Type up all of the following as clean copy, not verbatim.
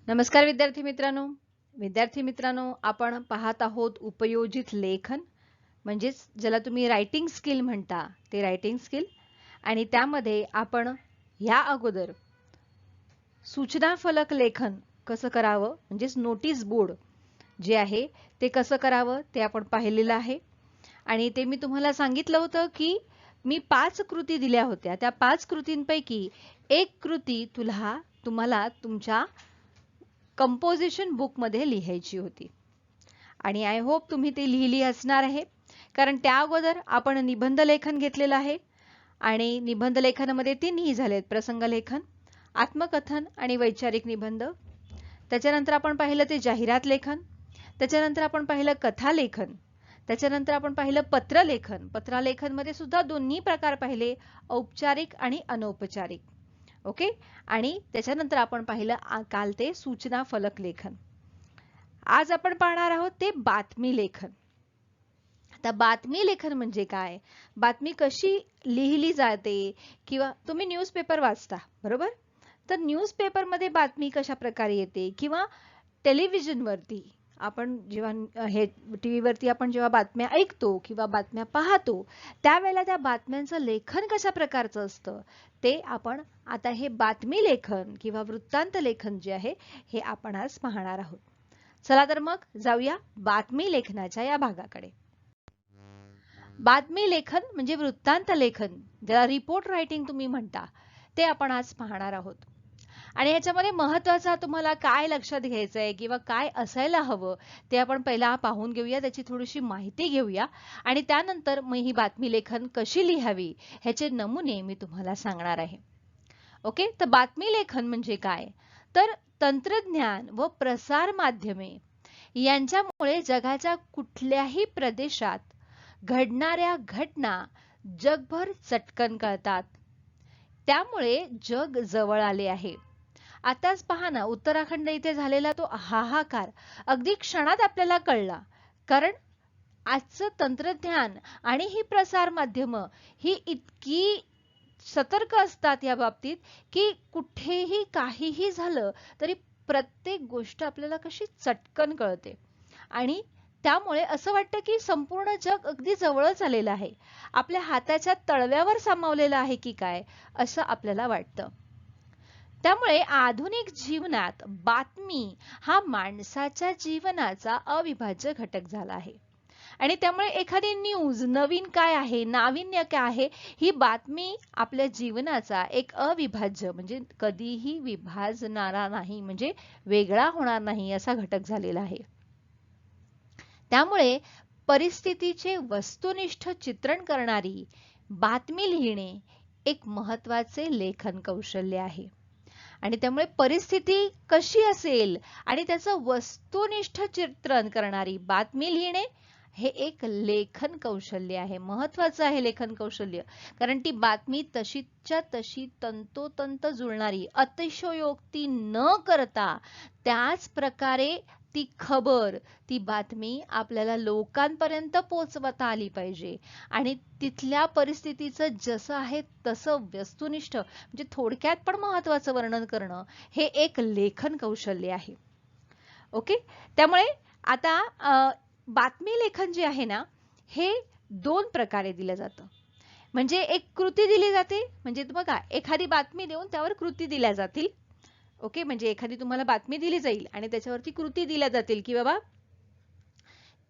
नमस्कार विद्यार्थी मित्रांनो आपण पाहत आहोत उपयोजित लेखन म्हणजेच ज्याला तुम्ही रायटिंग स्किल म्हणता ते रायटिंग स्किल आणि त्यामध्ये आपण ह्या अगोदर सूचना फलक लेखन कसं करावं म्हणजेच नोटीस बोर्ड जे आहे ते कसं करावं ते आपण पाहिलेलं आहे आणि ते मी तुम्हाला सांगितलं होतं की मी 5 कृती दिल्या होत्या त्या 5 कृतींपैकी एक कृती तुम्हाला तुमच्या कंपोजिशन बुक मध्ये लिहायची होती आणि आय होप तुम्ही ती लिहिली असणार आहे कारण त्या अगोदर आपण निबंध लेखन घेतलेलं आहे आणि निबंध लेखनामध्ये तीनही झालेत प्रसंग लेखन आत्मकथन आणि वैचारिक निबंध त्याच्यानंतर आपण पाहिलं ते जाहिरात लेखन त्याच्यानंतर आपण पाहिलं कथा लेखन त्याच्यानंतर आपण पाहिलं पत्रलेखन मध्ये सुद्धा दोन्ही प्रकार पाहिले औपचारिक आणि अनौपचारिक ओके आणि त्याच्यानंतर आपण पाहिलं काल ते सूचना फलक लेखन आज आपण पाहणार आहोत ते बातमी लेखन आता बातमी लेखन म्हणजे काय बातमी कशी लिहिली जाते किंवा तुम्ही न्यूजपेपर वाचता बरोबर तर न्यूजपेपर मध्ये बातमी कशा प्रकारे येते किंवा टेलिव्हिजन वरती आपण जेव्हा हे टीव्ही वरती आपण जेव्हा बातम्या ऐकतो किंवा बातम्या पाहतो त्यावेळेला त्या बातम्यांचं लेखन कशा प्रकारचं असतं ते आपण आता हे बातमी लेखन किंवा वृत्तांत लेखन जे आहे हे आपण आज पाहणार आहोत चला तर मग जाऊया बातमी लेखनाच्या या भागाकडे बातमी लेखन म्हणजे वृत्तांत लेखन ज्याला रिपोर्ट रायटिंग तुम्ही म्हणता ते आपण आज पाहणार आहोत आणि ह्याच्यामध्ये महत्त्वाचा तुम्हाला काय लक्षात घ्यायचं आहे किंवा काय असायला हवं ते आपण पहिला पाहून घेऊया त्याची थोडीशी माहिती घेऊया आणि त्यानंतर मग ही बातमी लेखन कशी लिहावी ह्याचे नमुने मी तुम्हाला सांगणार आहे ओके तर बातमी लेखन म्हणजे काय तर तंत्रज्ञान व प्रसार माध्यमे यांच्यामुळे जगाच्या कुठल्याही प्रदेशात घडणाऱ्या घटना जगभर चटकन कळतात त्यामुळे जग जवळ आले आहे आताच पहा ना उत्तराखंड इथे झालेला तो हाहाकार अगदी क्षणात आपल्याला कळला कारण आजचं तंत्रज्ञान आणि ही प्रसार माध्यम ही इतकी सतर्क असतात या बाबतीत की कुठेही काहीही झालं तरी प्रत्येक गोष्ट आपल्याला कशी चटकन कळते आणि त्यामुळे असं वाटतं की संपूर्ण जग अगदी जवळच आलेलं आहे आपल्या हाताच्या तळव्यावर सामावलेलं आहे की काय असं आपल्याला वाटतं त्यामुळे आधुनिक जीवनात बातमी हा माणसाच्या जीवनाचा अविभाज्य घटक झाला आहे आणि त्यामुळे एखादी न्यूज नवीन काय आहे नाविन्य काय आहे ही बातमी आपल्या जीवनाचा एक अविभाज्य म्हणजे कधीही विभाजणारा नाही म्हणजे वेगळा होणार नाही असा घटक झालेला आहे त्यामुळे परिस्थितीचे वस्तुनिष्ठ चित्रण करणारी बातमी लिहिणे एक महत्त्वाचे लेखन कौशल्य आहे आणि त्यामुळे परिस्थिती कशी असेल आणि त्याचं वस्तुनिष्ठ चित्रण करणारी बातमी लिहिणे हे एक लेखन कौशल्य आहे महत्त्वाचं आहे लेखन कौशल्य कारण ती बातमी तशीच्या तशी तंतोतंत जुळणारी अतिशयोक्ती न करता त्याच प्रकारे ती खबर ती बातमी आपल्याला लोकांपर्यंत पोहोचवता आली पाहिजे आणि तिथल्या परिस्थितीचं जसं आहे तसं वस्तुनिष्ठ म्हणजे थोडक्यात पण महत्त्वाचं वर्णन करणं हे एक लेखन कौशल्य आहे ओके त्यामुळे आता बातमी लेखन जे आहे ना हे दोन प्रकारे दिलं जातं म्हणजे एक कृती दिली जाते म्हणजे बघा एखादी बातमी देऊन त्यावर कृती दिल्या जातील ओके म्हणजे एखादी तुम्हाला बातमी दिली जाईल आणि त्याच्यावरती कृती दिल्या जातील की बाबा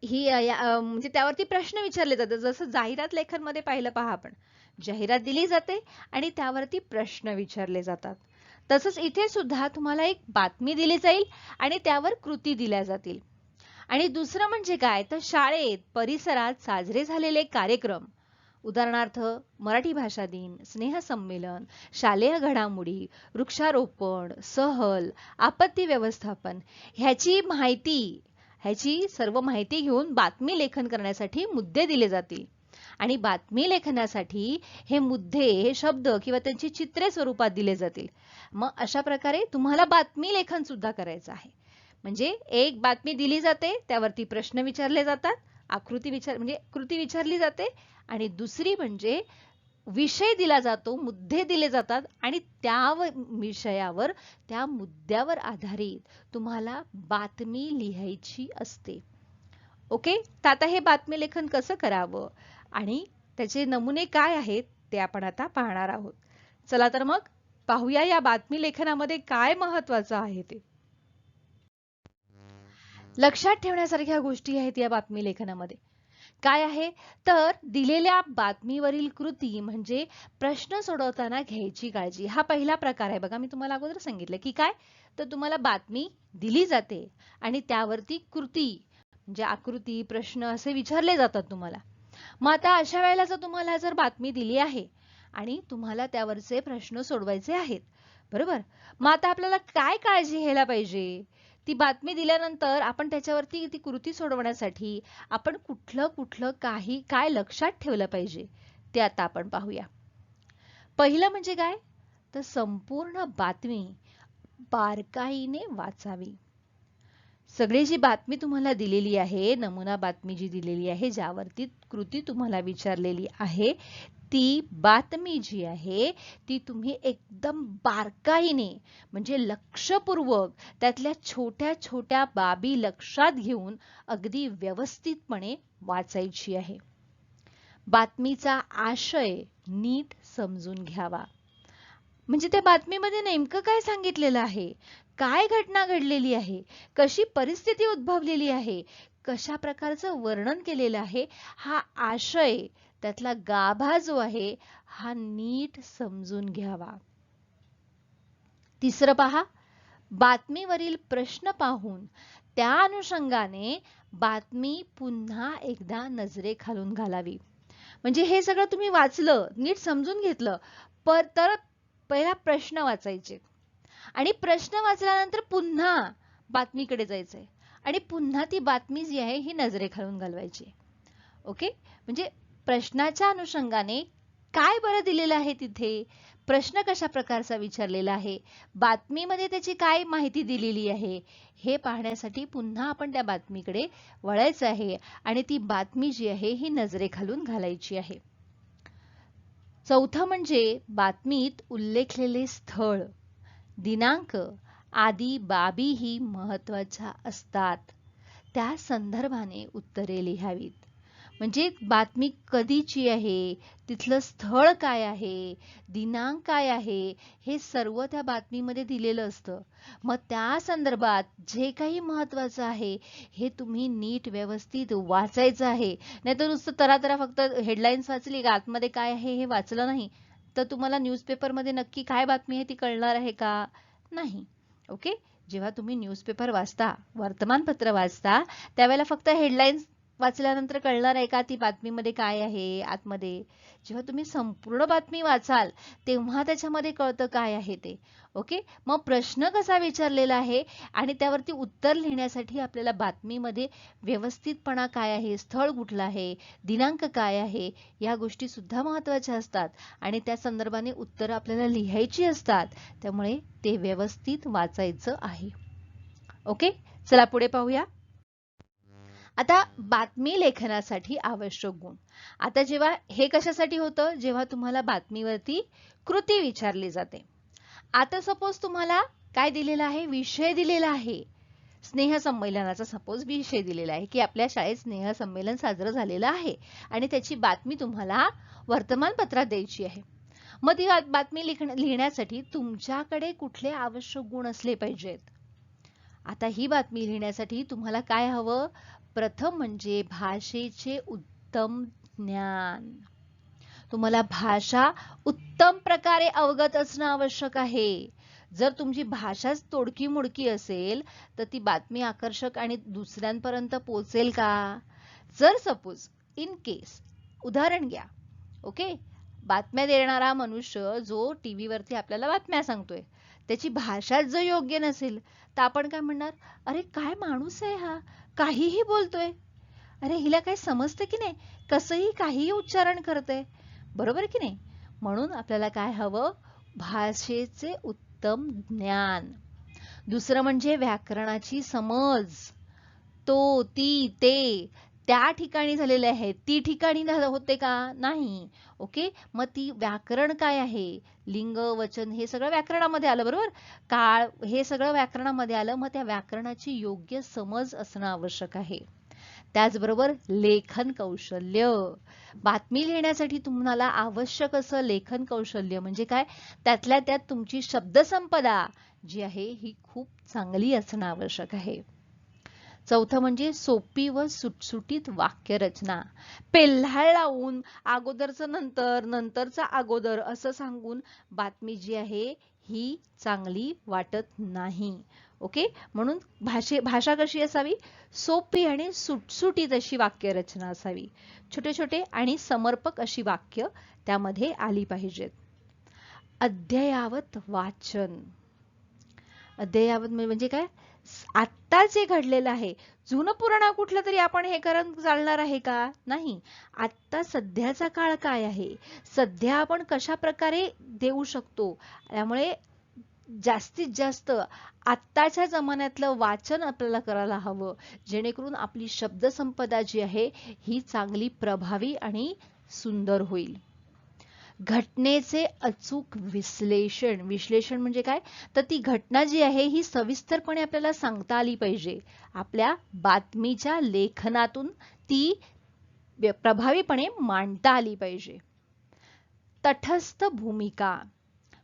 ही म्हणजे त्यावरती प्रश्न विचारले जातात जसं जाहिरात लेखन मध्ये पाहिलं पहा आपण जाहिरात दिली जाते आणि त्यावरती प्रश्न विचारले जातात तसंच इथे सुद्धा तुम्हाला एक बातमी दिली जाईल आणि त्यावर कृती दिल्या जातील आणि दुसरं म्हणजे काय तर शाळेत परिसरात साजरे झालेले कार्यक्रम उदाहरणार्थ मराठी भाषा दिन स्नेहसंमेलन शालेय घडामोडी वृक्षारोपण सहल आपत्ती व्यवस्थापन ह्याची सर्व माहिती घेऊन बातमी लेखन करण्यासाठी मुद्दे दिले जातील आणि बातमी लेखनासाठी हे मुद्दे हे शब्द किंवा त्यांची चित्रे स्वरूपात दिले जातील मग अशा प्रकारे तुम्हाला बातमी लेखन सुद्धा करायचं आहे म्हणजे एक बातमी दिली जाते त्यावरती प्रश्न विचारले जातात म्हणजे कृती विचारली जाते आणि दुसरी म्हणजे विषय दिला जातो, मुद्दे दिले जातात आणि त्या विषयावर, त्या मुद्द्यावर आधारित तुम्हाला बातमी लिहायची असते. ओके, तर आता हे बातमी लेखन कसं करावं आणि त्याचे नमुने काय आहेत ते आपण आता पाहणार आहोत. चला तर मग पाहूया या बातमी लेखनामध्ये काय महत्वाचं आहे ते. लक्षात ठेवण्यासारख्या गोष्टी आहेत या बातमी लेखनामध्ये. काय आहे तर दिलेल्या बातमीवरील कृती म्हणजे प्रश्न सोडवताना घ्यायची काळजी. हा पहिला प्रकार आहे बघा. मी तुम्हाला अगोदर सांगितलं की काय तर तुम्हाला बातमी दिली जाते आणि त्यावरती कृती म्हणजे आकृती प्रश्न असे विचारले जातात तुम्हाला. मग आता अशा वेळेला जर तुम्हाला जर बातमी दिली आहे आणि तुम्हाला त्यावरचे प्रश्न सोडवायचे आहेत, बरोबर, मग आता आपल्याला काय काळजी घ्यायला पाहिजे. ती बातमी दिल्यानंतर आपण त्याच्यावरती ती कृती सोडवण्यासाठी आपण कुठलं कुठलं काही काय लक्षात ठेवलं पाहिजे ते आता आपण पाहूया. पहिलं म्हणजे काय तर संपूर्ण बातमी बारकाईने वाचावी. सगळी जी बातमी तुम्हाला दिलेली आहे, नमुना बातमी जी दिलेली आहे, ज्यावरती कृती तुम्हाला विचारलेली आहे, ती बातमी जी आहे ती तुम्ही एकदम बारकाईने म्हणजे लक्षपूर्वक त्यातल्या छोट्या छोट्या बाबी लक्षात घेऊन अगदी व्यवस्थितपणे वाचायची आहे. बातमीचा आशय नीट समजून घ्यावा. म्हणजे त्या बातमीमध्ये नेमकं काय सांगितलेलं आहे, काय घटना घडलेली आहे, कशी परिस्थिती उद्भवलेली आहे, कशा प्रकारचं वर्णन केलेलं आहे, हा आशय त्यातला गाभा जो आहे हा नीट समजून घ्यावा. तिसरं पहा, बातमीवरील प्रश्न पाहून त्या अनुषंगाने बातमी पुन्हा एकदा नजरेखालून घालावी. म्हणजे हे सगळं तुम्ही वाचलं, नीट समजून घेतलं, तर पहिला प्रश्न वाचायचे आणि प्रश्न वाचल्यानंतर पुन्हा बातमीकडे जायचंय आणि पुन्हा ती बातमी जी आहे ही नजरेखालून घालवायची. ओके, म्हणजे प्रश्नाच्या अनुषंगाने काय बरं दिलेलं आहे तिथे, प्रश्न कशा प्रकारचा विचारलेला आहे, बातमीमध्ये त्याची काय माहिती दिलेली आहे, हे पाहण्यासाठी पुन्हा आपण त्या बातमीकडे वळायचं आहे आणि ती बातमी जी आहे ही नजरेखालून घालायची आहे. चौथं म्हणजे बातमीत उल्लेखलेले स्थळ, दिनांक आदी बाबीही महत्वाच्या असतात. त्या संदर्भाने उत्तरे लिहावीत. म्हणजे बातमी कधीची आहे, तिथलं स्थळ काय आहे, दिनांक काय आहे, हे सर्व त्या बातमीमध्ये दिलेलं असतं. मग त्या संदर्भात जे काही महत्वाचं आहे हे तुम्ही नीट व्यवस्थित वाचायचं आहे. नाहीतर नुसतं तरातरा फक्त हेडलाईन्स वाचली का आतमध्ये काय आहे हे वाचलं नाही तर तुम्हाला न्यूजपेपरमध्ये नक्की काय बातमी आहे ती कळणार आहे का, नाही. ओके, जेव्हा तुम्ही न्यूजपेपर वाचता, वर्तमानपत्र वाचता, त्यावेळेला फक्त हेडलाईन्स वाचल्यानंतर कळणार आहे का ती बातमीमध्ये काय आहे आतमध्ये. जेव्हा तुम्ही संपूर्ण बातमी वाचाल तेव्हा त्याच्यामध्ये कळतं काय आहे ते. ओके, मग प्रश्न कसा विचारलेला आहे आणि त्यावरती उत्तर लिहिण्यासाठी आपल्याला बातमीमध्ये व्यवस्थितपणा काय आहे, स्थळ कुठलं आहे, दिनांक काय आहे, या गोष्टी सुद्धा महत्वाच्या असतात आणि त्या संदर्भाने उत्तर आपल्याला लिहायची असतात. त्यामुळे ते व्यवस्थित वाचायचं आहे. ओके, चला पुढे पाहूया. आता बातमी लेखनासाठी आवश्यक गुण. आता जेव्हा हे कशासाठी होतं, जेव्हा तुम्हाला बातमीवरती कृती विचारली जाते. आता सपोज तुम्हाला काय दिलेलं आहे, विषय दिलेला आहे, स्नेहसंमेलनाचा सपोज विषय दिलेला आहे की आपल्या शाळेत स्नेहसंमेलन साजरं झालेलं आहे आणि त्याची बातमी तुम्हाला वर्तमानपत्रात द्यायची आहे. मग ती बातमी लिहिण्यासाठी तुमच्याकडे कुठले आवश्यक गुण असले पाहिजेत. आता ही बातमी लिहिण्यासाठी तुम्हाला काय हवं, प्रथम म्हणजे भाषेचे उत्तम ज्ञान. तुम्हाला भाषा उत्तम प्रकारे अवगत असणं आवश्यक आहे. जर तुमची भाषाच तोडकी मोडकी असेल तर ती बातमी आकर्षक आणि दुसऱ्यांपर्यंत पोहोचेल का. जर सपोज इन केस उदाहरण घ्या, ओके, बातम्या देणारा मनुष्य जो टीव्ही वरती आपल्याला बातम्या सांगतोय त्याची भाषा जर योग्य नसेल तर आपण काय म्हणणार, अरे काय माणूस आहे हा, काहीही बोलतोय, अरे हिला काय समजतं की नाही, कसंही काहीही उच्चारण करतंय, बरोबर की नाही. म्हणून आपल्याला काय हवं, भाषेचे उत्तम ज्ञान. दुसरं म्हणजे व्याकरणाची समज, तो ती ते त्या ठिकाणी झालेले आहे, ती ठिकाणी होते का? नाही. ओके, मग ती व्याकरण काय आहे? लिंग, वचन हे सगळं व्याकरणामध्ये आलं, बरोबर? काळ हे सगळं व्याकरणामध्ये आलं. मग त्या व्याकरणाची योग्य समज असणं आवश्यक आहे. त्याचबरोबर लेखन कौशल्य, बातमी लिहिण्यासाठी तुम्हाला आवश्यक असं लेखन कौशल्य म्हणजे काय? त्यातल्या त्यात तुमची शब्दसंपदा जी आहे ही खूप चांगली असणं आवश्यक आहे. चौथं म्हणजे सोपी व सुटसुटीत वाक्यरचना. पेल्हाळ लावून अगोदरचं नंतर, नंतरचं अगोदर असं सांगून बातमी जी आहे ही चांगली वाटत नाही. ओके, म्हणून भाषा कशी असावी? सोपी आणि सुटसुटीत अशी वाक्यरचना असावी. छोटे छोटे आणि समर्पक अशी वाक्य त्यामध्ये आली पाहिजेत. अद्ययावत वाचन. अद्ययावत म्हणजे काय? आत्ता जे घडलेलं आहे, जुनं पुराण कुठलं तरी आपण हे करत चालणार आहे का? नाही. आत्ता सध्याचा काळ काय आहे, सध्या आपण कशा प्रकारे देऊ शकतो, त्यामुळे जास्तीत जास्त आत्ताच्या जमान्यातलं वाचन आपल्याला करायला हवं, जेणेकरून आपली शब्दसंपदा जी आहे ही चांगली, प्रभावी आणि सुंदर होईल. घटनेचे अचूक विश्लेषण. विश्लेषण म्हणजे काय? तर ती घटना जी आहे ही सविस्तरपणे आपल्याला सांगता आली पाहिजे. आपल्या बातमीच्या लेखनातून ती प्रभावीपणे मांडता आली पाहिजे. तटस्थ भूमिका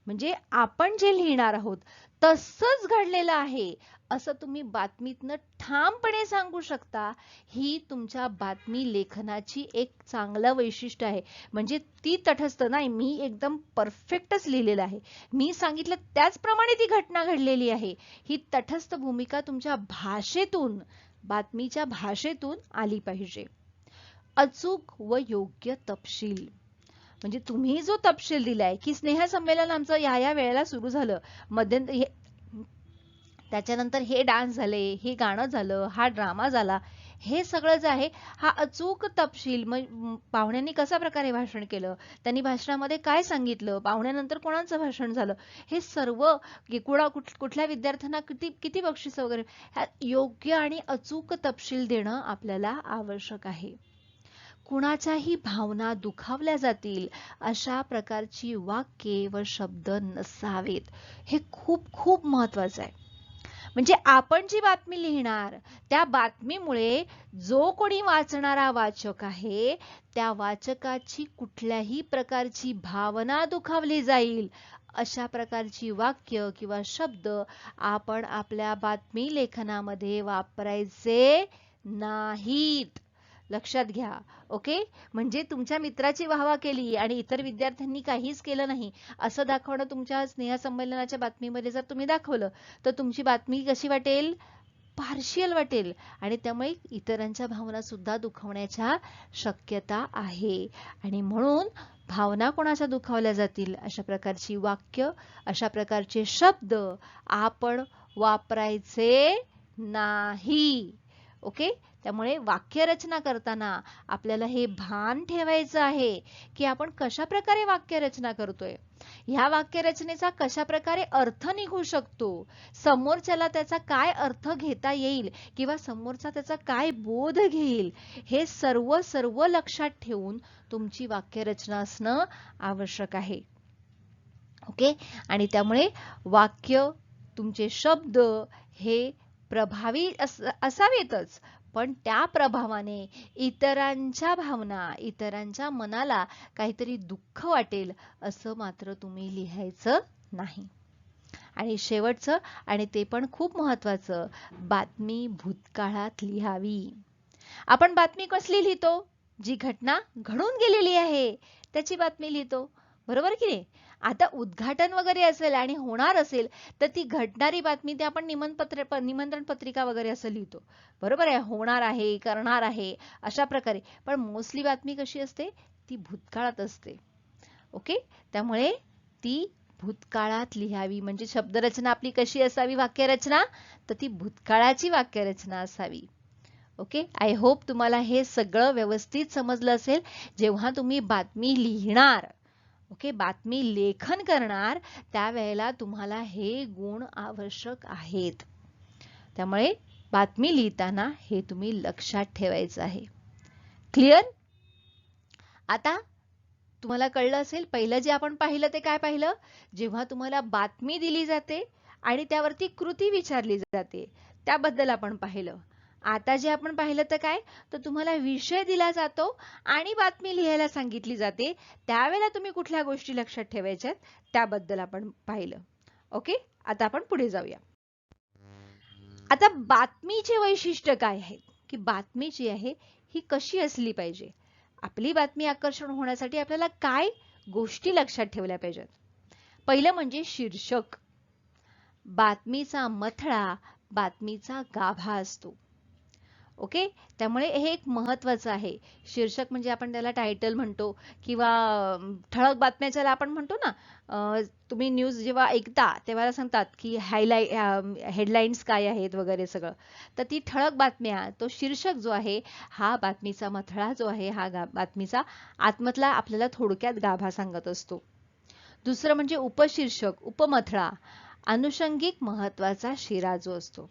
म्हणजे आपण जे लिहिणार आहोत तसंच घडलेलं आहे असं तुम्ही बातमीतनं ठामपणे सांगू शकता. ही तुमच्या बातमी लेखनाची एक चांगलं वैशिष्ट्य आहे. म्हणजे ती तटस्थ नाही, मी एकदम परफेक्टच लिहिलेलं आहे, मी सांगितलं त्याचप्रमाणे ती घटना घडलेली आहे, ही तटस्थ भूमिका तुमच्या भाषेतून, बातमीच्या भाषेतून आली पाहिजे. अचूक व योग्य तपशील म्हणजे तुम्ही जो तपशील दिलाय की स्नेहसंमेलन आमचं या वेळेला सुरू झालं, मध्यंतरी त्याच्यानंतर हे डान्स झाले, हे गाणं झालं, हा ड्रामा झाला, हे सगळं जे आहे हा अचूक तपशील. पाहुण्यांनी कशा प्रकारे भाषण केलं, त्यांनी भाषणामध्ये काय सांगितलं, पाहुण्यानंतर कोणाचं भाषण झालं, हे सर्व कुठल्या विद्यार्थ्यांना किती किती बक्षीस वगैरे, योग्य आणि अचूक तपशील देणं आपल्याला आवश्यक आहे. कुणाच्याही भावना दुखावल्या जातील अशा प्रकारची वाक्ये व शब्द नसावेत. हे खूप खूप महत्वाचं आहे. म्हणजे आपण जी बातमी लिहिणार त्या बातमीमुळे जो कोणी वाचणारा वाचक आहे त्या वाचकाची कुठल्याही प्रकारची भावना दुखावली जाईल अशा प्रकारची वाक्य किंवा शब्द आपण आपल्या बातमी लेखनामध्ये वापरायचे नाहीत. लक्षात घ्या. ओके, म्हणजे तुमच्या मित्राची वाहवा केली आणि इतर विद्यार्थ्यांनी काहीच केलं नाही असं दाखवणं तुमच्या स्नेहसंमेलनाच्या बातमीमध्ये जर तुम्ही दाखवलं तर तुमची बातमी कशी वाटेल? पार्शियल वाटेल आणि त्यामुळे इतरांच्या भावना सुद्धा दुखावण्याच्या शक्यता आहे. आणि म्हणून भावना कोणाच्या दुखावल्या जातील अशा प्रकारची वाक्य, अशा प्रकारचे शब्द आपण वापरायचे नाही. ओके, त्यामुळे वाक्यरचना करताना आपल्याला हे भान ठेवायचं आहे की आपण कशा प्रकारे वाक्यरचना करतोय, ह्या वाक्यरचनेचा कशा प्रकारे अर्थ निघू शकतो, समोरच्याला त्याचा काय अर्थ घेता येईल किंवा समोरचा त्याचा काय बोध घेईल, हे सर्व सर्व लक्षात ठेवून तुमची वाक्यरचना असणं आवश्यक आहे. ओके, आणि त्यामुळे वाक्य, तुमचे शब्द हे प्रभावी असावेतच, पण त्या प्रभावाने इतरांच्या भावना, इतरांच्या मनाला काहीतरी दुःख वाटेल असं मात्र तुम्ही लिहायचं नाही. आणि शेवटचं आणि ते पण खूप महत्वाचं, बातमी भूतकाळात लिहावी. आपण बातमी कसली लिहितो? जी घटना घडून गेलेली आहे त्याची बातमी लिहितो, बरोबर की नाही? आता उद्घाटन वगैरे असेल आणि होणार असेल तर ती घडणारी बातमी ते आपण निमंत्रण पत्रिका वगैरे असं लिहितो, बरोबर आहे? होणार आहे, करणार आहे अशा प्रकारे. पण मोस्टली बातमी कशी असते? ती भूतकाळात असते. ओके, त्यामुळे ती भूतकाळात लिहावी. म्हणजे शब्दरचना आपली कशी असावी? वाक्यरचना तर ती भूतकाळाची वाक्यरचना असावी. ओके, आय होप तुम्हाला हे सगळं व्यवस्थित समजलं असेल. जेव्हा तुम्ही बातमी लिहिणार, ओके, बातमी लेखन करणार त्यावेळेला तुम्हाला हे गुण आवश्यक आहेत. त्यामुळे बातमी लिहिताना हे तुम्ही लक्षात ठेवायचं आहे. क्लिअर? आता तुम्हाला कळलं असेल, पहिलं जे आपण पाहिलं ते काय पाहिलं? जेव्हा तुम्हाला बातमी दिली जाते आणि त्यावरती कृती विचारली जाते, त्याबद्दल आपण पाहिलं. आता जे आपण पाहिलं तर काय, तर तुम्हाला विषय दिला जातो आणि बातमी लिहायला सांगितली जाते, त्यावेळेला तुम्ही कुठल्या गोष्टी लक्षात ठेवायच्यात त्याबद्दल आपण पाहिलं. ओके, आता आपण पुढे जाऊया. आता बातमीचे वैशिष्ट्य काय आहे, की बातमी जी आहे ही कशी असली पाहिजे, आपली बातमी आकर्षण होण्यासाठी आपल्याला काय गोष्टी लक्षात ठेवल्या पाहिजेत. पहिलं म्हणजे शीर्षक. बातमीचा मथळा बातमीचा गाभा असतो. ओके, त्यामुळे हे एक महत्वाचं आहे. शीर्षक म्हणजे आपण त्याला टायटल म्हणतो किंवा ठळक बातम्या ज्याला आपण म्हणतो ना. तुम्ही न्यूज जेव्हा ऐकता तेव्हा सांगतात की हेडलाईन्स काय आहेत वगैरे सगळं, तर ती ठळक बातम्या, तो शीर्षक जो आहे, हा बातमीचा मथळा जो आहे, हा बातमीचा आतमधला आपल्याला थोडक्यात गाभा सांगत असतो. दुसरं म्हणजे उपशीर्षक, उपमथळा, अनुषंगिक महत्वाचा शिरा जो असतो.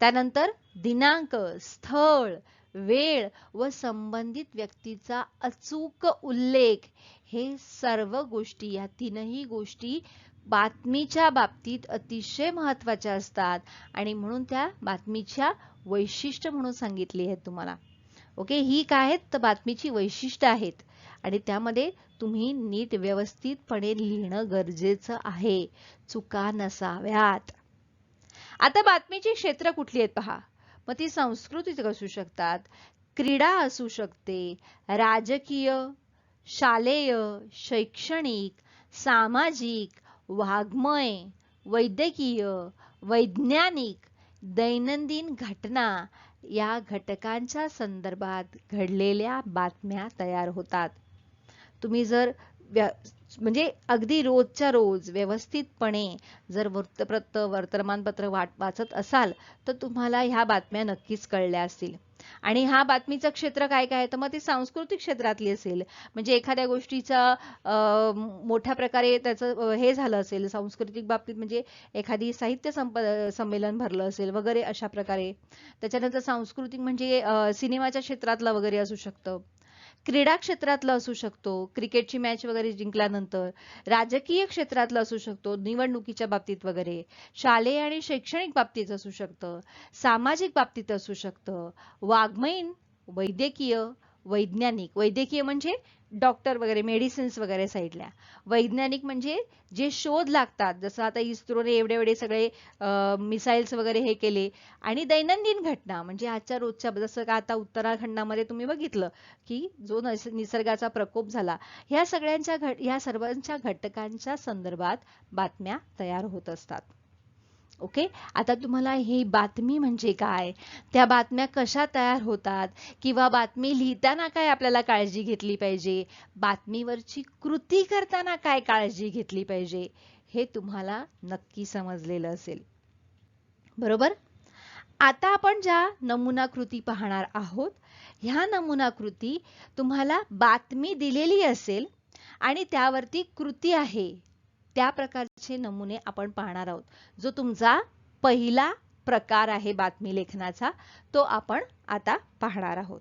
त्यानंतर दिनांक, स्थळ, वेळ व संबंधित व्यक्तीचा अचूक उल्लेख, हे सर्व गोष्टी, या तीनही गोष्टी बातमीच्या बाबतीत अतिशय महत्वाच्या असतात आणि म्हणून त्या बातमीच्या वैशिष्ट्य म्हणून सांगितली आहेत तुम्हाला. ओके, ही काय आहेत तर बातमीची वैशिष्ट्य आहेत आणि त्यामध्ये तुम्ही नीट व्यवस्थितपणे लिहिणं गरजेचं आहे, चुका नसाव्यात. आता बातमीची क्षेत्र कुठली आहेत पहा. मग ती सांस्कृतिक असू शकतात, क्रीडा असू शकते, राजकीय, शालेय, शैक्षणिक, सामाजिक, वाङ्मय, वैद्यकीय, वैज्ञानिक, दैनंदिन घटना, या घटकांच्या संदर्भात घडलेल्या बातम्या तयार होतात. तुम्ही जर म्हणजे अगदी रोजच्या रोज व्यवस्थितपणे जर वृत्तपत्र, वर्तमानपत्र वाचत असाल तर तुम्हाला ह्या बातम्या नक्कीच कळल्या असतील. आणि ह्या बातमीचं क्षेत्र काय काय, तर मग ती सांस्कृतिक क्षेत्रातली असेल, म्हणजे एखाद्या गोष्टीचा मोठ्या प्रकारे त्याचं हे झालं असेल सांस्कृतिक बाबतीत, म्हणजे एखादी साहित्य संमेलन भरलं असेल वगैरे अशा प्रकारे. त्याच्यानंतर सांस्कृतिक म्हणजे सिनेमाच्या क्षेत्रातलं वगैरे असू शकतं, क्रीडा क्षेत्रातलं असू शकतो, क्रिकेटची मॅच वगैरे जिंकल्यानंतर, राजकीय क्षेत्रातलं असू शकतो, निवडणुकीच्या बाबतीत वगैरे, शालेय आणि शैक्षणिक बाबतीत असू शकतं, सामाजिक बाबतीत असू शकतं, वाङ्मयीन, वैद्यकीय, वैज्ञानिक. वैद्यकीय म्हणजे डॉक्टर वगैरे, मेडिसिन्स वगैरे साईडला. वैज्ञानिक म्हणजे जे शोध लागतात, जसं आता इस्रोने एवढे एवढे सगळे मिसाईल्स वगैरे हे केले. आणि दैनंदिन घटना म्हणजे आजच्या रोजच्या, जसं का आता उत्तराखंडामध्ये तुम्ही बघितलं की जो निसर्गाचा प्रकोप झाला, ह्या सर्वांच्या घटकांच्या संदर्भात बातम्या तयार होत असतात. ओके, आता तुम्हाला ही बातमी म्हणजे काय, त्या बातम्या कशा तयार होतात, किंवा बातमी लिहिताना काय आपल्याला काळजी घेतली पाहिजे, बातमीवरची कृती करताना काय काळजी घेतली पाहिजे, हे तुम्हाला नक्की समजलेलं असेल. बरोबर? आता आपण ज्या नमुना कृती पाहणार आहोत, ह्या नमुना कृती तुम्हाला बातमी दिलेली असेल आणि त्यावरती कृती आहे, त्या प्रकारचे नमुने आपण पाहणार आहोत. जो तुमचा पहिला प्रकार आहे बातमी लेखनाचा, तो आपण आता पाहणार आहोत.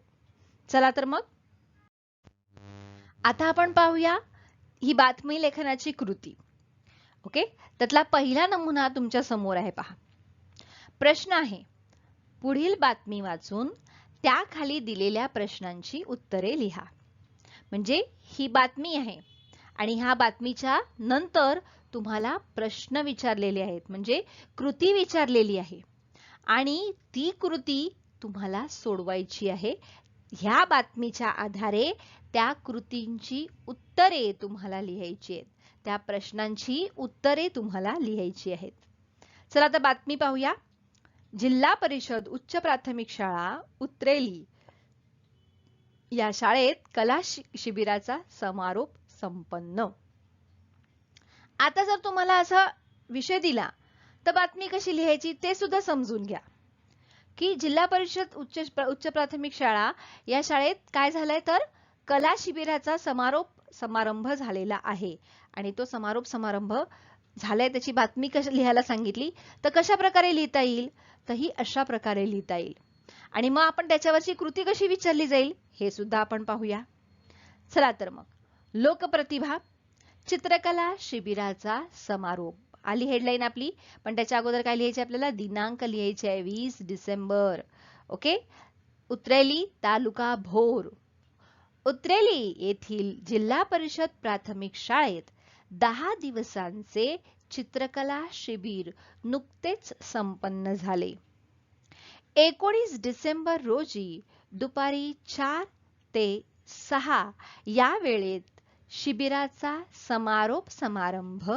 चला तर मग आता आपण पाहूया ही बातमी लेखनाची कृती. ओके, त्यातला पहिला नमुना तुमच्या समोर आहे पहा. प्रश्न आहे, पुढील बातमी वाचून त्याखाली दिलेल्या प्रश्नांची उत्तरे लिहा. म्हणजे ही बातमी आहे आणि ह्या बातमीच्या नंतर तुम्हाला प्रश्न विचारलेले आहेत, म्हणजे कृती विचारलेली आहे आणि ती कृती तुम्हाला सोडवायची आहे. ह्या बातमीच्या आधारे त्या कृतींची उत्तरे तुम्हाला लिहायची आहेत, त्या प्रश्नांची उत्तरे तुम्हाला लिहायची आहेत. चला आता बातमी पाहूया. जिल्हा परिषद उच्च प्राथमिक शाळा उतरेली या शाळेत कला शिबिराचा समारोप संपन्न. आता जर तुम्हाला असा विषय दिला तर बातमी कशी लिहायची ते सुद्धा समजून घ्या. की जिल्हा परिषद उच्च प्राथमिक शाळा या शाळेत काय झालंय तर कला शिबिराचा समारंभ झालेला आहे आणि तो समारंभ झालाय, त्याची बातमी कशी लिहायला सांगितली, तर कशा प्रकारे लिहिता येईल, तर ही अशा प्रकारे लिहिता येईल. आणि मग आपण त्याच्यावरची कृती कशी विचारली जाईल हे सुद्धा आपण पाहूया. चला तर मग, लोकप्रतिभा चित्रकला शिबिराचा समारोप. आली हेडलाईन आपली, पण त्याच्या अगोदर काय लिहायचे आपल्याला? दिनांक लिहायचे आहे 20 डिसेंबर. ओके. उतरेली तालुका भोर. उतरेली येथील जिल्हा परिषद प्राथमिक शाळेत 10 दिवसांचे चित्रकला शिबिर नुकतेच संपन्न झाले. 19 डिसेंबर रोजी दुपारी 4 ते 6 या वेळेत शिबिराचा समारोप समारंभ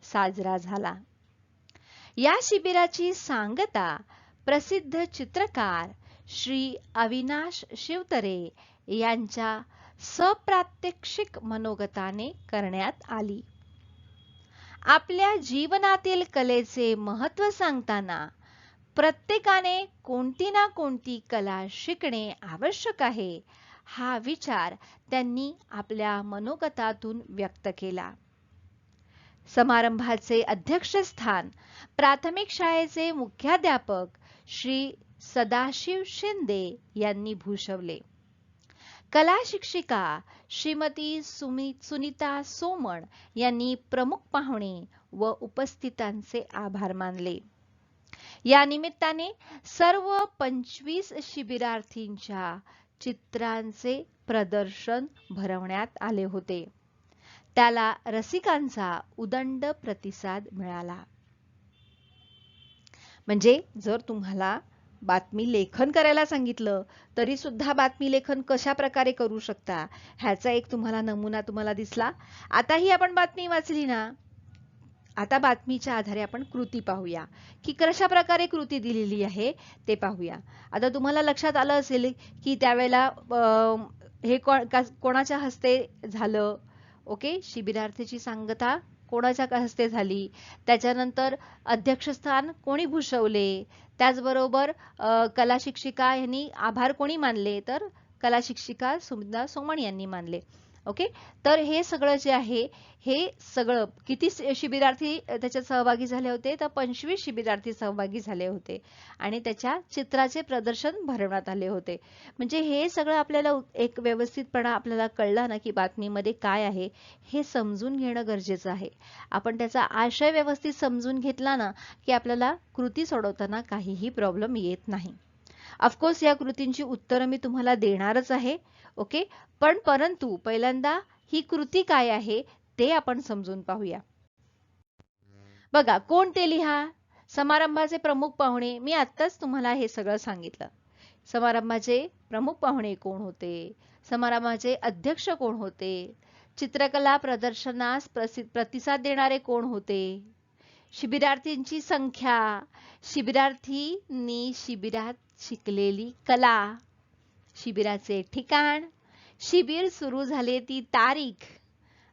साजरा झाला. या शिबिराची सांगता प्रसिद्ध चित्रकार श्री अविनाश शिवतरे यांच्या सप्रात्यक्षिक मनोगताने करण्यात आली. आपल्या जीवनातील कलेचे महत्त्व सांगताना प्रत्येकाने कोणती ना कोणती कला शिकणे आवश्यक आहे, हा विचार त्यांनी आपल्या मनोगतातून व्यक्त केला. समारंभाचे अध्यक्षस्थान प्राथमिक शाळेचे मुख्याध्यापक श्री सदाशिव शिंदे यांनी भूषवले. कला शिक्षिका श्रीमती सुनीता सोमण यांनी प्रमुख पाहुणे व उपस्थितांचे आभार मानले. या निमित्ताने सर्व 25 शिबिरार्थींच्या चित्रांचे प्रदर्शन भरवण्यात आले होते. त्याला रसिकांचा उदंड प्रतिसाद मिळाला. म्हणजे जर तुम्हाला बातमी लेखन करायला सांगितलं तरी सुद्धा बातमी लेखन कशा प्रकारे करू शकता ह्याचा एक तुम्हाला नमुना तुम्हाला दिसला. आता ही आपण बातमी वाचली ना, आता बातमीच्या आधारे आपण कृती पाहूया की कशा प्रकारे कृती दिलेली आहे ते पाहूया. आता तुम्हाला लक्षात आलं असेल की त्यावेळेला हे कोणाच्या हस्ते झालं. ओके, शिबिरार्थीची सांगता कोणाच्या हस्ते झाली, त्याच्यानंतर अध्यक्षस्थान कोणी भूषवले, त्याचबरोबर कला शिक्षिका यांनी आभार कोणी मानले, तर कला शिक्षिका सुनीता सोमण यांनी मानले. ओके, तर हे सगळं जे आहे हे सगळं किती शिबिरार्थी त्याच्यात सहभागी झाले होते, तर 25 शिबिरार्थी सहभागी झाले होते आणि त्याच्या चित्राचे प्रदर्शन भरवण्यात आले होते. म्हणजे हे सगळं आपल्याला एक व्यवस्थितपणा आपल्याला कळला ना की बातमीमध्ये काय आहे हे समजून घेणं गरजेचं आहे. आपण त्याचा आशय व्यवस्थित समजून घेतला ना की आपल्याला कृती सोडवताना काहीही प्रॉब्लेम येत नाही. ऑफकोर्स या कृतींची उत्तरं मी तुम्हाला देणारच आहे. ओके, पण परंतु पहिल्यांदा ही कृती काय आहे ते आपण समजून पाहूया. बघा, कोण ते लिहा. समारंभाचे प्रमुख पाहुणे, मी आत्ताच तुम्हाला हे सगळं सांगितलं. समारंभाचे प्रमुख पाहुणे कोण होते, समारंभाचे अध्यक्ष कोण होते, चित्रकला प्रदर्शनास प्रतिसाद देणारे कोण होते, शिबिरार्थींची संख्या, शिबिरार्थींनी शिबिरात शिकलेली कला, शिबिराचे ठिकाण, शिबिर सुरू झाले ती तारीख.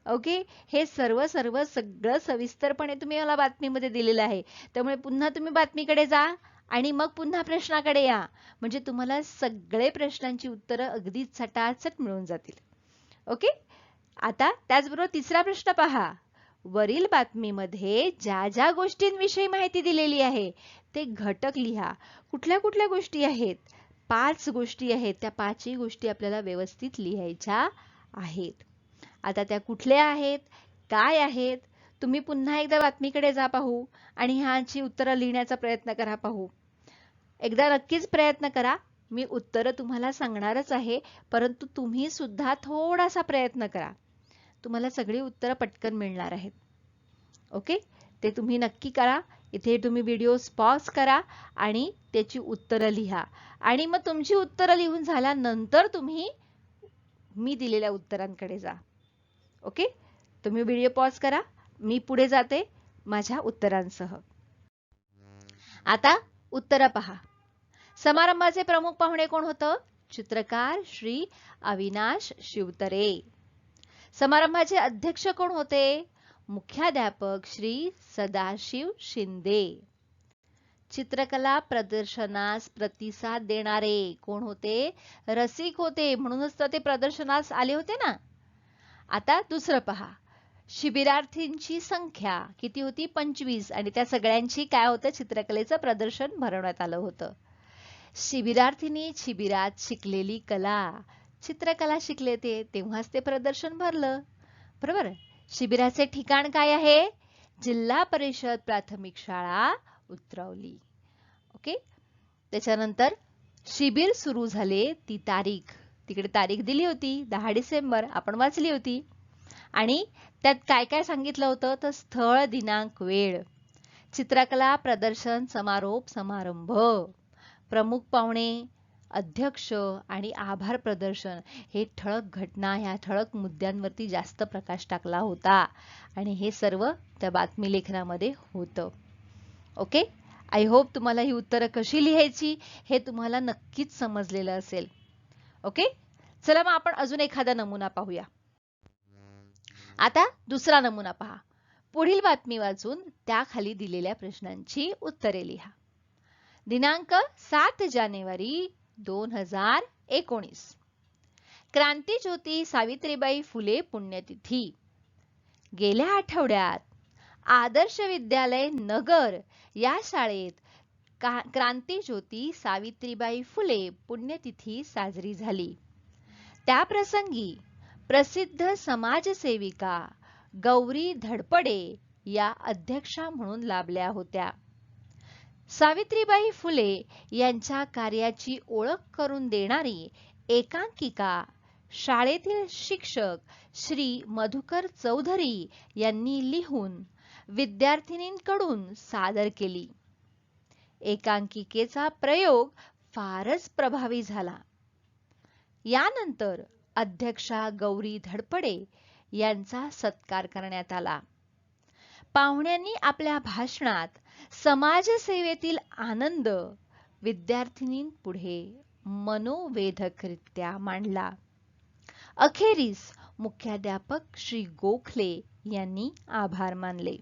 ओके, हे सर्व सगळं सविस्तरपणे तुम्ही मला बातमीमध्ये दिलेलं आहे. त्यामुळे पुन्हा तुम्ही बातमीकडे जा आणि मग पुन्हा प्रश्नाकडे या, म्हणजे तुम्हाला सगळे प्रश्नांची उत्तरं अगदी चटाचट मिळून जातील. ओके, आता त्याचबरोबर तिसरा प्रश्न पहा. वरील बातमीमध्ये ज्या ज्या गोष्टींविषयी माहिती दिलेली आहे ते घटक लिहा. कुठल्या कुठल्या गोष्टी आहेत? 5 गोष्टी आहेत. त्या 5ही गोष्टी आपल्याला व्यवस्थित लिहायच्या आहेत. आता त्या कुठल्या आहेत, काय आहेत, तुम्ही पुन्हा एकदा बातमीकडे जा पाहू आणि ह्याची उत्तरं लिहिण्याचा प्रयत्न करा पाहू. एकदा नक्कीच प्रयत्न करा. मी उत्तरं तुम्हाला सांगणारच आहे, परंतु तुम्ही सुद्धा थोडासा प्रयत्न करा. तुम्हाला सगळी उत्तरं पटकन मिळणार आहेत. ओके, ते तुम्ही नक्की करा. इथे तुम्ही व्हिडिओ पॉज करा आणि त्याची उत्तरं लिहा आणि मग तुमची उत्तरं लिहून झाल्यानंतर तुम्ही मी दिलेल्या उत्तरांकडे जा. ओके, तुम्ही व्हिडिओ पॉज करा, मी पुढे जाते माझ्या उत्तरांसह. आता उत्तरं पहा. समारंभाचे प्रमुख पाहुणे कोण होतं? चित्रकार श्री अविनाश शिवतरे. समारंभाचे अध्यक्ष कोण होते? मुख्याध्यापक श्री सदाशिव शिंदे. चित्रकला प्रदर्शनास प्रतिसाद देणारे कोण होते? रसिक होते, म्हणूनच तर ते प्रदर्शनास आले होते ना. आता दुसरं पहा. शिबिरार्थींची संख्या किती होती? 25 आणि त्या सगळ्यांची काय होतं? चित्रकलेचं प्रदर्शन भरवण्यात आलं होतं. शिबिरार्थींनी शिबिरात शिकलेली कला, चित्रकला शिकले ते तेव्हाच ते प्रदर्शन भरलं. बरोबर. शिबिराचे ठिकाण काय आहे? जिल्हा परिषद प्राथमिक शाळा उतरवली. ओके. त्याच्यानंतर शिबिर सुरू झाले ती तारीख, तिकडे तारीख दिली होती 10 डिसेंबर, आपण वाचली होती. आणि त्यात काय काय सांगितलं होतं? तर स्थळ, दिनांक, वेळ, चित्रकला प्रदर्शन, समारोप समारंभ, प्रमुख पाहुणे, अध्यक्ष आणि आभार प्रदर्शन, हे ठळक घटना, ह्या ठळक मुद्द्यांवरती जास्त प्रकाश टाकला होता आणि हे सर्व त्या बातमी लेखनामध्ये होतं. ओके. आय होप तुम्हाला ही उत्तरं कशी लिहायची हे तुम्हाला नक्कीच समजलेलं असेल. ओके. चला मग आपण अजून एखादा नमुना पाहूया. आता दुसरा नमुना पहा. पुढील बातमी वाचून त्याखाली दिलेल्या प्रश्नांची उत्तरे लिहा. दिनांक 7 जानेवारी 2019, क्रांतीज्योती सावित्रीबाई फुले पुण्यतिथी. गेल्या आठवड्यात आदर्श विद्यालय नगर या शाळेत क्रांतीज्योती सावित्रीबाई फुले पुण्यतिथी साजरी झाली. त्याप्रसंगी प्रसिद्ध समाजसेविका गौरी धडपडे या अध्यक्षा म्हणून लाभल्या होत्या. सावित्रीबाई फुले यांच्या कार्याची ओळख करून देणारी एकांकिका शाळेतील शिक्षक श्री मधुकर चौधरी यांनी लिहून विद्यार्थिनींकडून सादर केली. एकांकिकेचा प्रयोग फारच प्रभावी झाला. यानंतर अध्यक्षा गौरी धडपडे यांचा सत्कार करण्यात आला. पाहुण्यांनी आपल्या भाषणात समाजसेवेतील आनंद विद्यार्थिनींपुढे मनोवेधकरित्या मांडला. अखेरीस मुख्याध्यापक श्री गोखले यांनी आभार मानले.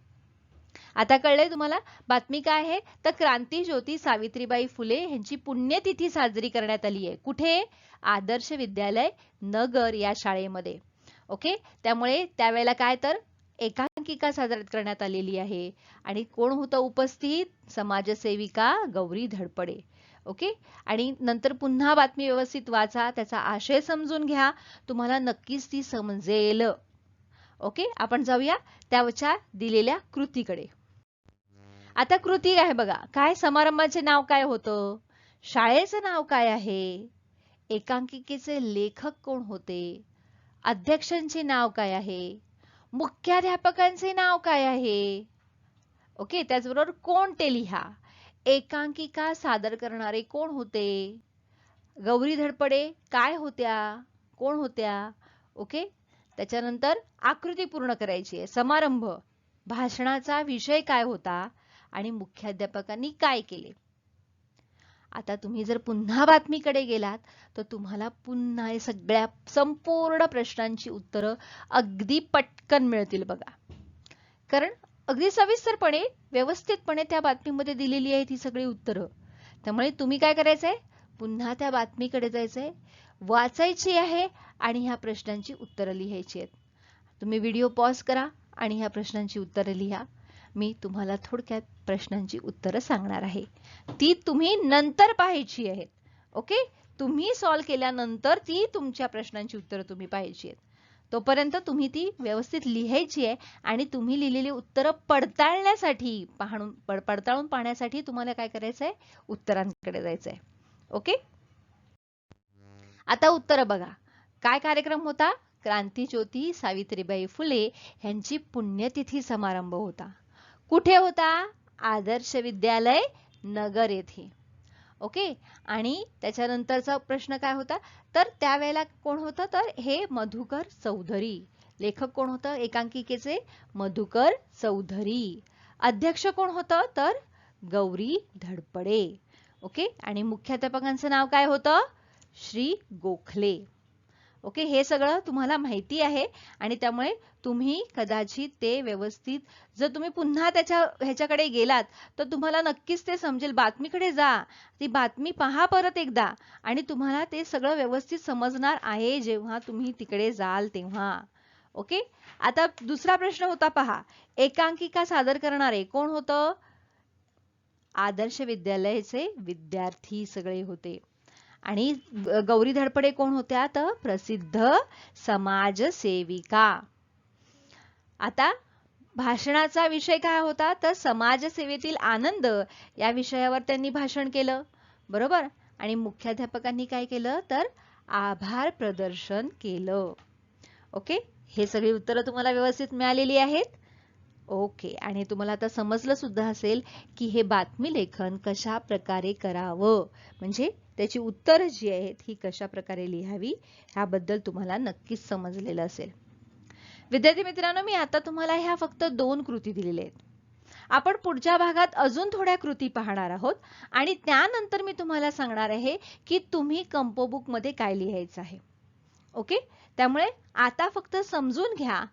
आता कळलंय तुम्हाला बातमी काय आहे? तर क्रांतीज्योती सावित्रीबाई फुले यांची पुण्यतिथी साजरी करण्यात आली आहे. कुठे? आदर्श विद्यालय नगर या शाळेमध्ये. ओके. त्यामुळे त्यावेळेला काय तर एकांकिका साजरी करण्यात आलेली आहे. आणि कोण होतं उपस्थित? समाजसेविका गौरी धडपडे. ओके. आणि नंतर पुन्हा बातमी व्यवस्थित वाचा, त्याचा आशय समजून घ्या, तुम्हाला नक्कीच ती समजेल. ओके. आपण जाऊया त्याच्या दिलेल्या कृतीकडे. आता कृती आहे बघा. काय? समारंभाचे नाव काय होतं? शाळेचं नाव काय आहे? एकांकिकेचे लेखक कोण होते? अध्यक्षांचे नाव काय आहे? मुख्याध्यापकांचे नाव काय आहे? ओके. त्याचबरोबर कोण ते लिहा. एकांकिका सादर करणारे कोण होते? गौरी धडपडे काय होत्या? कोण होत्या? ओके. त्याच्यानंतर आकृती पूर्ण करायची आहे. समारंभ, भाषणाचा विषय काय होता आणि मुख्याध्यापकांनी काय केले. आता तुम्ही जर पुन्हा बातमीकडे गेलात तर तुम्हाला पुन्हा हे सगळ्या संपूर्ण प्रश्नांची उत्तरं अगदी पटकन मिळतील बघा. कारण अगदी सविस्तरपणे व्यवस्थितपणे त्या बातमीमध्ये दिलेली आहेत ही सगळी उत्तरं. त्यामुळे तुम्ही काय करायचंय? पुन्हा त्या बातमीकडे जायचंय, वाचायची आहे आणि ह्या प्रश्नांची उत्तरं लिहायची आहेत. तुम्ही व्हिडिओ पॉज करा आणि ह्या प्रश्नांची उत्तरं लिहा. मी तुम्हाला थोडक्यात प्रश्नांची उत्तरं सांगणार आहे. ती तुम्ही नंतर पाहायची आहेत. ओके. तुम्ही सॉल्व्ह केल्यानंतर ती तुमच्या प्रश्नांची उत्तरं तुम्ही पाहायची आहेत. तोपर्यंत तुम्ही ती व्यवस्थित लिहायची आहे आणि तुम्ही लिहिलेली उत्तरं पडताळण्यासाठी पडताळून पाहण्यासाठी तुम्हाला काय करायचंय? उत्तरांकडे जायचंय. ओके. आता उत्तर बघा. काय कार्यक्रम होता? क्रांतीज्योती सावित्रीबाई फुले यांची पुण्यतिथी समारंभ होता. कुठे होता? आदर्श विद्यालय नगर येथे. ओके. आणि त्याच्यानंतरचा प्रश्न काय होता? तर त्यावेळेला कोण होतं? तर हे मधुकर चौधरी. लेखक कोण होतं एकांकिकेचे? मधुकर चौधरी. अध्यक्ष कोण होतं? तर गौरी धडपडे. ओके. आणि मुख्याध्यापकांचं नाव काय होतं? श्री गोखले. ओके. हे सगळं तुम्हाला माहिती आहे आणि त्यामुळे तुम्ही कदाचित ते व्यवस्थित जर तुम्ही पुन्हा ह्याच्याकडे गेलात तर तुम्हाला नक्कीच ते समजेल. बातमीकडे जा, ती बातमी पहा परत एकदा आणि तुम्हाला ते सगळं व्यवस्थित समजणार आहे जेव्हा तुम्ही तिकडे जाल तेव्हा. ओके. आता दुसरा प्रश्न होता पहा. एकांकिका सादर करणारे कोण होतं? आदर्श विद्यालयाचे विद्यार्थी सगळे होते. आणि गौरी धडपडे कोण होत्या? तर प्रसिद्ध समाजसेविका. आता भाषणाचा विषय काय होता? तर समाजसेवेतील आनंद या विषयावर त्यांनी भाषण केलं, बरोबर. आणि मुख्याध्यापकांनी काय केलं? तर आभार प्रदर्शन केलं. ओके, हे सगळी उत्तरं तुम्हाला व्यवस्थित मिळालेली आहेत. ओके, आणि तुम्हाला आता समजलं सुद्धा असेल की हे बातमी लेखन कशा प्रकारे करावं, म्हणजे त्याची उत्तरं जी आहेत ही कशा प्रकारे लिहावी ह्याबद्दल तुम्हाला नक्कीच समजलेलं असेल. विद्यार्थी मित्रांनो, मी आता तुम्हाला ह्या फक्त 2 कृती दिलेल्या आहेत. आपण पुढच्या भागात अजून थोड्या कृती पाहणार आहोत आणि त्यानंतर मी तुम्हाला सांगणार आहे की तुम्ही कंपोबुक मध्ये काय लिहायचं आहे. ओके, त्यामुळे आता फक्त समजून घ्या.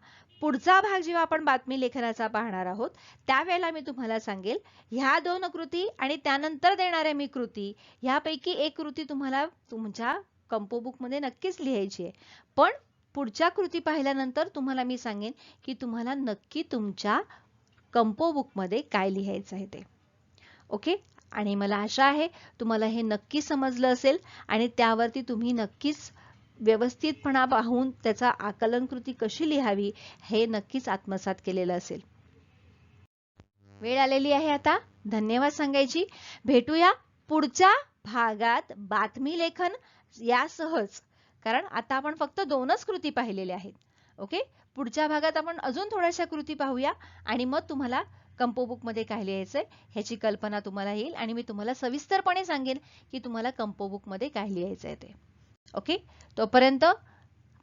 पुढचा भाग जेव्हा आपण बातमी लेखनाचा पाहणार आहोत त्यावेळेला मी तुम्हाला सांगेल ह्या 2 कृती आणि त्यानंतर देणाऱ्या मी कृती ह्यापैकी एक कृती तुम्हाला तुमच्या कंपोबुक मध्ये नक्कीच लिहायची आहे. पण पुढच्या कृती पाहिल्यानंतर तुम्हाला मी सांगेन की तुम्हाला नक्की तुमच्या कंपोबुक मध्ये काय लिहायचं आहे ते. ओके, आणि मला आशा आहे तुम्हाला हे नक्की समजलं असेल आणि त्यावरती तुम्ही नक्कीच व्यवस्थितपणा पाहून त्याचा आकलन कृती कशी लिहावी हे नक्कीच आत्मसात केलेलं असेल. वेळ आलेली आहे आता धन्यवाद सांगायची. भेटूया पुढच्या भागात बातमी लेखन यासहच, कारण आता आपण फक्त 2च कृती पाहिलेल्या आहेत. ओके, पुढच्या भागात आपण अजून थोड्याशा कृती पाहूया आणि मग तुम्हाला कंपोबुक मध्ये काय लिहायचंय ह्याची कल्पना तुम्हाला येईल आणि मी तुम्हाला सविस्तरपणे सांगेन की तुम्हाला कंपोबुक मध्ये काय लिहायचंय ते. ओके, तोपर्यंत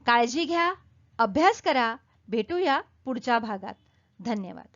काळजी घ्या, अभ्यास करा. भेटूया पुढच्या भागात. धन्यवाद.